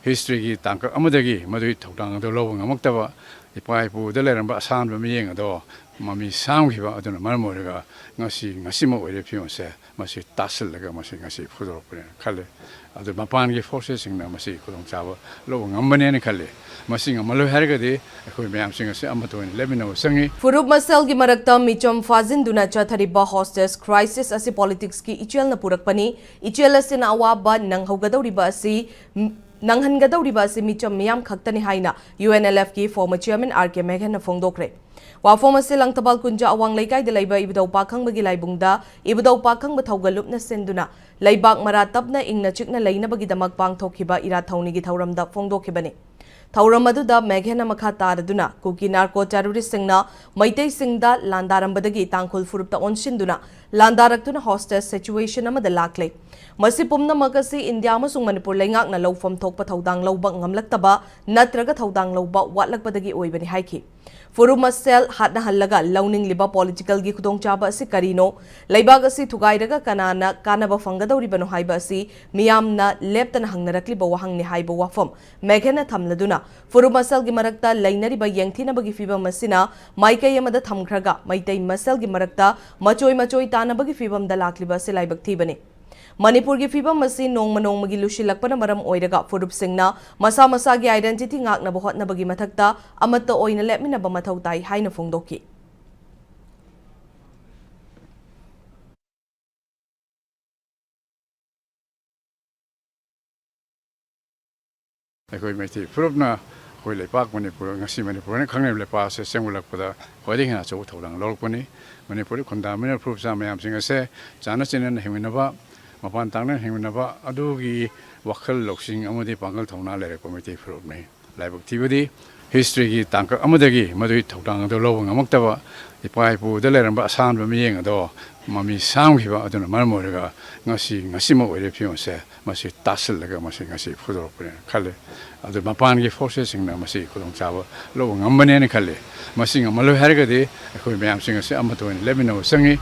history tangka amadagi madui thotang do lo ngamakta ipai pu de leramba asan ba miyeng ado mami sang hiba aduna marmorega ngasi mo ore piose masi tasel laga masi ngasi phudor pure khale adu mapan ge forces sing na masi khudong chawa lo ngambane ne khale masi ngamalo harga de khoi mayam sing ase amato ne lemino sangi Furup masal gi marakta michom fazin duna chathariba hostage crisis asi politics ki ichel na purakpani ichel asin awaba nang hogadoriba asi nanghangadoriba asi michom miyam khaktani haina UNLF ki former chairman RK Meghan na fongdokre wafom ase langtabal kunja awang laikai de laiba ibdau pakhang bagi laibungda ibdau pakhang ba thaugalup na senduna laibak maratapna ingna chikna leina bagi damak pangthokhiba ira thauni gi thauramda fongdokhibani Thauram aduda Meghana makha taraduna kuki narco terrorist singna maitei singda landarambadagi tangkhul furupta onsinduna landaraktuna hostage situation amada lakle masi pumna makasi India amasung Manipur leingak na lawfam thokpa thaudang lawba ngamlaktaba natraga thaudang lawba watlakpadagi oibani haiki Furuma sel hatna hallaga launing liba political gi khudong chaba asi karino laibag asi thugairaga kanana kanaba fangadori bano haiba asi miyamna leptana hangnarakli ba wahangni haiba wafam Meghana thamladuna Furuma sel gi marakta lainari ba yengthina bagi fiba masina maikai amada thamkhraga maitai masel gi marakta machoi tana bagi fibam da lakliba se laibak thibani Manipur gi fibam masi nongmanong magi lushilakpana maram oiraga Furup singna masa gi identity ngakna ba hotna bagi mathakta amatta oina lepmina ba mathau tai haina fongdoki khoi meti Furupna khoi lepak Manipur ngasi Manipur ne khangne lepa se sengulakpada khoi hina chau tholang lolpani Manipur khondamina Furup sa mayam sing ase chana chinen himinaba mapan tangna himinaba adugi wakhal loksing amodi pangal thona lere committee Furup ne laibak tibudi history gi tangka amadagi madui thotang do lo ngamakta ipai pu de leramba asan ba miyeng ado mami sang hiba aduna marmorega ngasi mo ore piose masi tasel laga masi ngasi phudor pure khale adu mapan ge forces sing na masi khudong chawa lo ngambane ne khale masi ngamalo harga de khoi mayam sing ase amato ne lemino sangi